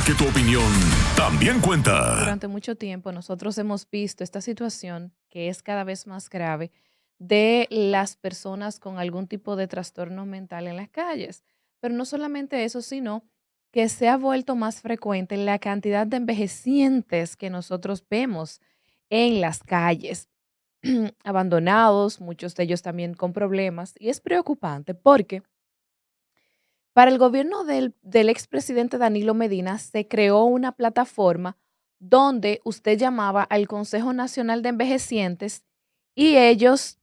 porque tu opinión también cuenta. Durante mucho tiempo nosotros hemos visto esta situación que es cada vez más grave de las personas con algún tipo de trastorno mental en las calles. Pero no solamente eso, sino que se ha vuelto más frecuente la cantidad de envejecientes que nosotros vemos en las calles, abandonados, muchos de ellos también con problemas. Y es preocupante porque para el gobierno del expresidente Danilo Medina se creó una plataforma donde usted llamaba al Consejo Nacional de Envejecientes y ellos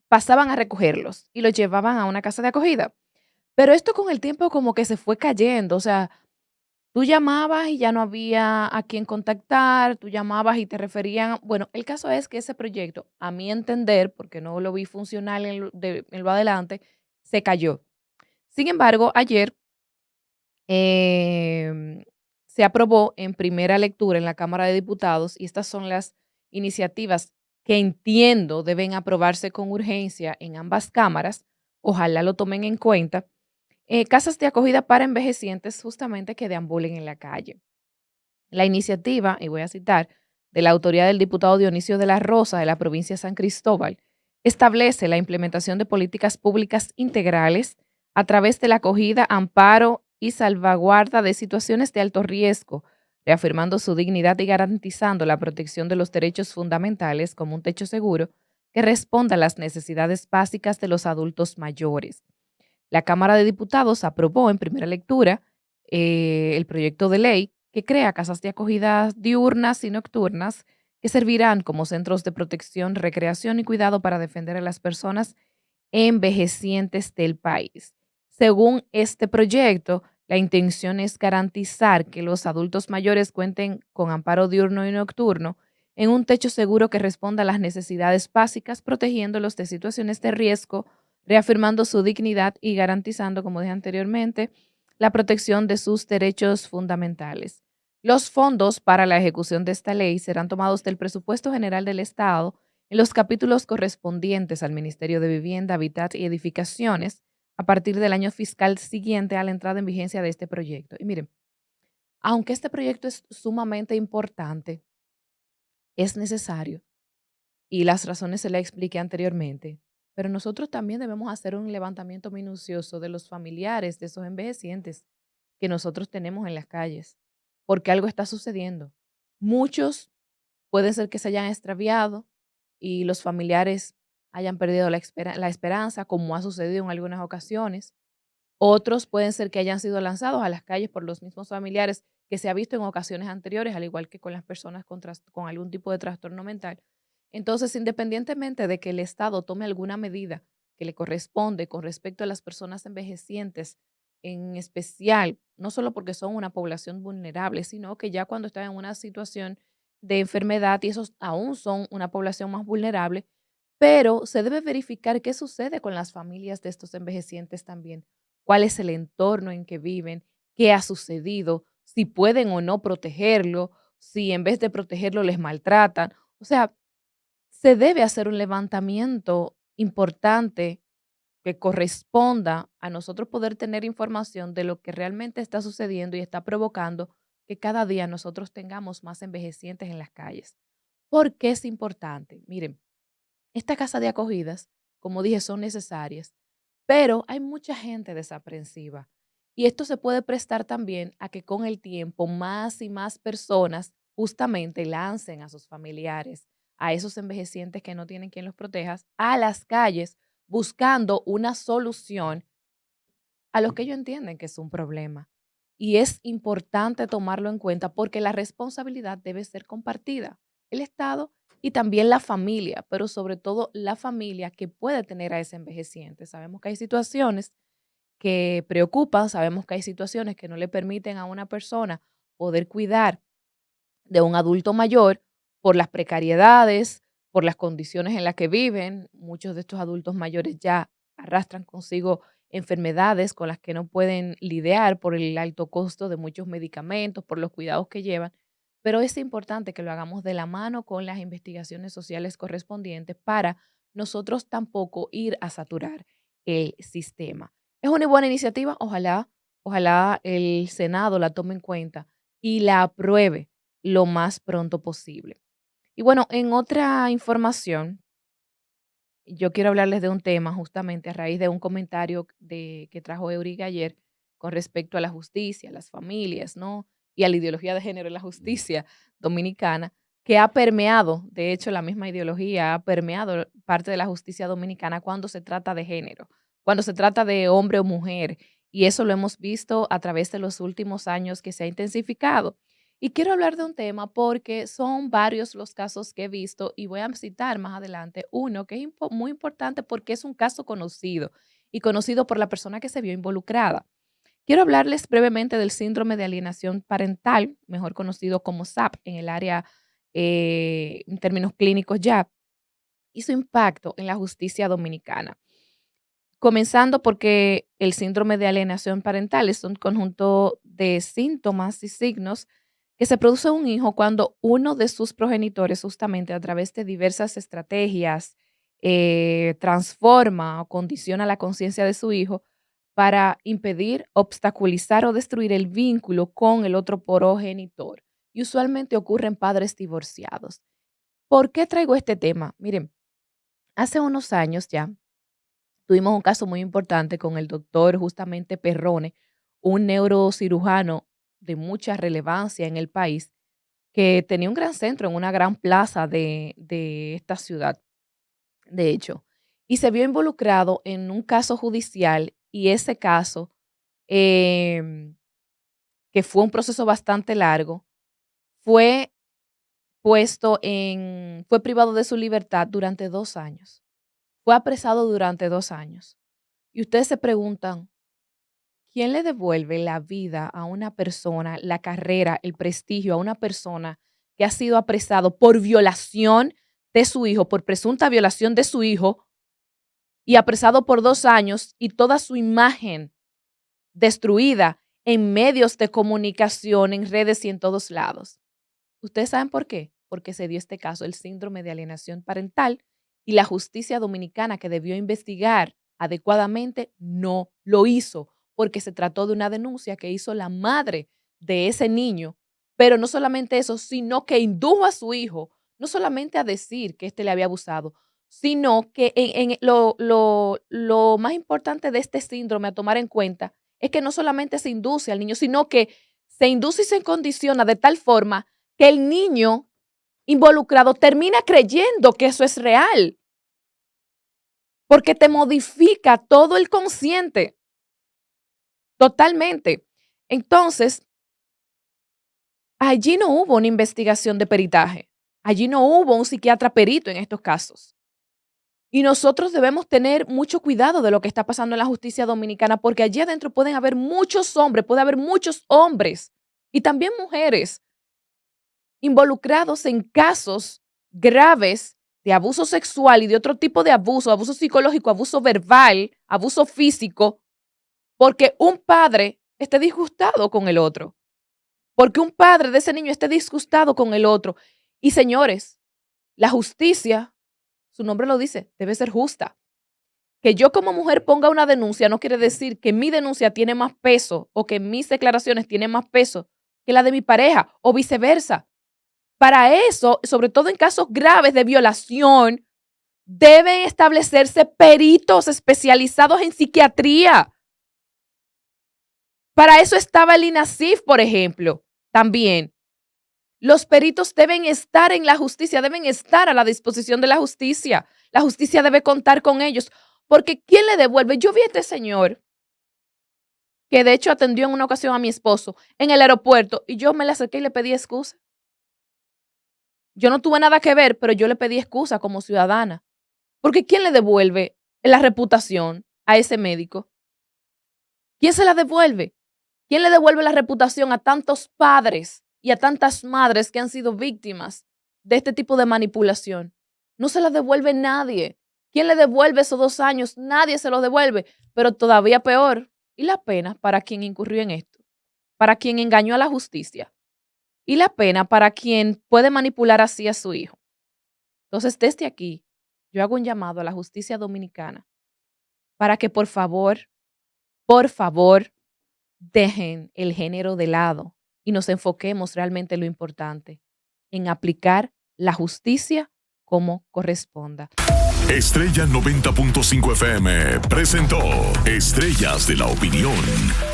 pasaban a recogerlos y los llevaban a una casa de acogida. Pero esto con el tiempo como que se fue cayendo, o sea, tú llamabas y ya no había a quién contactar, tú llamabas y te referían, bueno, el caso es que ese proyecto, a mi entender, porque no lo vi funcional en lo adelante, se cayó. Sin embargo, ayer em, se aprobó en primera lectura en la Cámara de Diputados y estas son las iniciativas que entiendo deben aprobarse con urgencia en ambas cámaras. Ojalá lo tomen en cuenta. Casas de acogida para envejecientes justamente que deambulen en la calle. La iniciativa, y voy a citar, de la autoría del diputado Dionisio de la Rosa de la provincia de San Cristóbal, establece la implementación de políticas públicas integrales a través de la acogida, amparo y salvaguarda de situaciones de alto riesgo, reafirmando su dignidad y garantizando la protección de los derechos fundamentales como un techo seguro que responda a las necesidades básicas de los adultos mayores. La Cámara de Diputados aprobó en primera lectura el proyecto de ley que crea casas de acogida diurnas y nocturnas que servirán como centros de protección, recreación y cuidado para defender a las personas envejecientes del país. Según este proyecto, la intención es garantizar que los adultos mayores cuenten con amparo diurno y nocturno en un techo seguro que responda a las necesidades básicas, protegiéndolos de situaciones de riesgo, reafirmando su dignidad y garantizando, como dije anteriormente, la protección de sus derechos fundamentales. Los fondos para la ejecución de esta ley serán tomados del presupuesto general del Estado en los capítulos correspondientes al Ministerio de Vivienda, Hábitat y Edificaciones a partir del año fiscal siguiente a la entrada en vigencia de este proyecto. Y miren, aunque este proyecto es sumamente importante, es necesario y las razones se las expliqué anteriormente, pero nosotros también debemos hacer un levantamiento minucioso de los familiares de esos envejecientes que nosotros tenemos en las calles, porque algo está sucediendo. Muchos puede ser que se hayan extraviado y los familiares hayan perdido la esperanza, como ha sucedido en algunas ocasiones. Otros pueden ser que hayan sido lanzados a las calles por los mismos familiares que se ha visto en ocasiones anteriores, al igual que con las personas con algún tipo de trastorno mental. Entonces, independientemente de que el Estado tome alguna medida que le corresponde con respecto a las personas envejecientes, en especial, no solo porque son una población vulnerable, sino que ya cuando están en una situación de enfermedad y esos aún son una población más vulnerable, pero se debe verificar qué sucede con las familias de estos envejecientes también, cuál es el entorno en que viven, qué ha sucedido, si pueden o no protegerlo, si en vez de protegerlo les maltratan. O sea, se debe hacer un levantamiento importante que corresponda a nosotros poder tener información de lo que realmente está sucediendo y está provocando que cada día nosotros tengamos más envejecientes en las calles. ¿Por qué es importante? Miren, estas casas de acogidas, como dije, son necesarias, pero hay mucha gente desaprensiva. Y esto se puede prestar también a que con el tiempo más y más personas justamente lancen a sus familiares, a esos envejecientes que no tienen quien los proteja, a las calles buscando una solución a lo que ellos entienden que es un problema. Y es importante tomarlo en cuenta porque la responsabilidad debe ser compartida. El Estado y también la familia, pero sobre todo la familia que puede tener a ese envejeciente. Sabemos que hay situaciones que preocupan, sabemos que hay situaciones que no le permiten a una persona poder cuidar de un adulto mayor por las precariedades, por las condiciones en las que viven. Muchos de estos adultos mayores ya arrastran consigo enfermedades con las que no pueden lidiar por el alto costo de muchos medicamentos, por los cuidados que llevan. Pero es importante que lo hagamos de la mano con las investigaciones sociales correspondientes para nosotros tampoco ir a saturar el sistema. Es una buena iniciativa, ojalá el Senado la tome en cuenta y la apruebe lo más pronto posible. Y bueno, en otra información, yo quiero hablarles de un tema justamente a raíz de un comentario que trajo Eurica ayer con respecto a la justicia, a las familias, ¿no? Y a la ideología de género en la justicia dominicana, que ha permeado, de hecho, la misma ideología ha permeado parte de la justicia dominicana cuando se trata de género, cuando se trata de hombre o mujer. Y eso lo hemos visto a través de los últimos años que se ha intensificado. Y quiero hablar de un tema porque son varios los casos que he visto y voy a citar más adelante uno que es muy importante porque es un caso conocido y conocido por la persona que se vio involucrada. Quiero hablarles brevemente del síndrome de alienación parental, mejor conocido como SAP en el área, en términos clínicos ya, y su impacto en la justicia dominicana. Comenzando porque el síndrome de alienación parental es un conjunto de síntomas y signos que se produce en un hijo cuando uno de sus progenitores, justamente a través de diversas estrategias, transforma o condiciona la conciencia de su hijo para impedir, obstaculizar o destruir el vínculo con el otro progenitor. Y usualmente ocurre en padres divorciados. ¿Por qué traigo este tema? Miren, hace unos años ya tuvimos un caso muy importante con el doctor justamente Perrone, un neurocirujano de mucha relevancia en el país, que tenía un gran centro en una gran plaza de esta ciudad, de hecho, y se vio involucrado en un caso judicial y ese caso, em, que fue un proceso bastante largo, fue fue privado de su libertad durante 2 años. Fue apresado durante 2 años. Y ustedes se preguntan, ¿quién le devuelve la vida a una persona, la carrera, el prestigio a una persona que ha sido apresado por violación de su hijo, por presunta violación de su hijo, y apresado por 2 años y toda su imagen destruida en medios de comunicación, en redes y en todos lados? ¿Ustedes saben por qué? Porque se dio este caso, el síndrome de alienación parental, y la justicia dominicana, que debió investigar adecuadamente, no lo hizo, porque se trató de una denuncia que hizo la madre de ese niño, pero no solamente eso, sino que indujo a su hijo, no solamente a decir que éste le había abusado, sino que lo más importante de este síndrome a tomar en cuenta es que no solamente se induce al niño, sino que se induce y se condiciona de tal forma que el niño involucrado termina creyendo que eso es real, porque te modifica todo el consciente, totalmente. Entonces, allí no hubo una investigación de peritaje, allí no hubo un psiquiatra perito en estos casos. Y nosotros debemos tener mucho cuidado de lo que está pasando en la justicia dominicana, porque allí adentro pueden haber muchos hombres, puede haber muchos hombres y también mujeres involucrados en casos graves de abuso sexual y de otro tipo de abuso, abuso psicológico, abuso verbal, abuso físico, porque un padre esté disgustado con el otro, porque un padre de ese niño esté disgustado con el otro. Y señores, la justicia, su nombre lo dice, debe ser justa. Que yo como mujer ponga una denuncia no quiere decir que mi denuncia tiene más peso o que mis declaraciones tienen más peso que la de mi pareja o viceversa. Para eso, sobre todo en casos graves de violación, deben establecerse peritos especializados en psiquiatría. Para eso estaba el INASIF, por ejemplo, también. Los peritos deben estar en la justicia, deben estar a la disposición de la justicia. La justicia debe contar con ellos, porque ¿quién le devuelve? Yo vi a este señor, que de hecho atendió en una ocasión a mi esposo en el aeropuerto, y yo me le acerqué y le pedí excusa. Yo no tuve nada que ver, pero yo le pedí excusa como ciudadana. Porque ¿quién le devuelve la reputación a ese médico? ¿Quién se la devuelve? ¿Quién le devuelve la reputación a tantos padres y a tantas madres que han sido víctimas de este tipo de manipulación? No se la devuelve nadie. ¿Quién le devuelve esos 2 años? Nadie se lo devuelve. Pero todavía peor, ¿y la pena para quien incurrió en esto? Para quien engañó a la justicia. ¿Y la pena para quien puede manipular así a su hijo? Entonces, desde aquí, yo hago un llamado a la justicia dominicana para que por favor, dejen el género de lado. y nos enfoquemos realmente en lo importante, en aplicar la justicia como corresponda. Estrella 90.5 FM presentó Estrellas de la Opinión.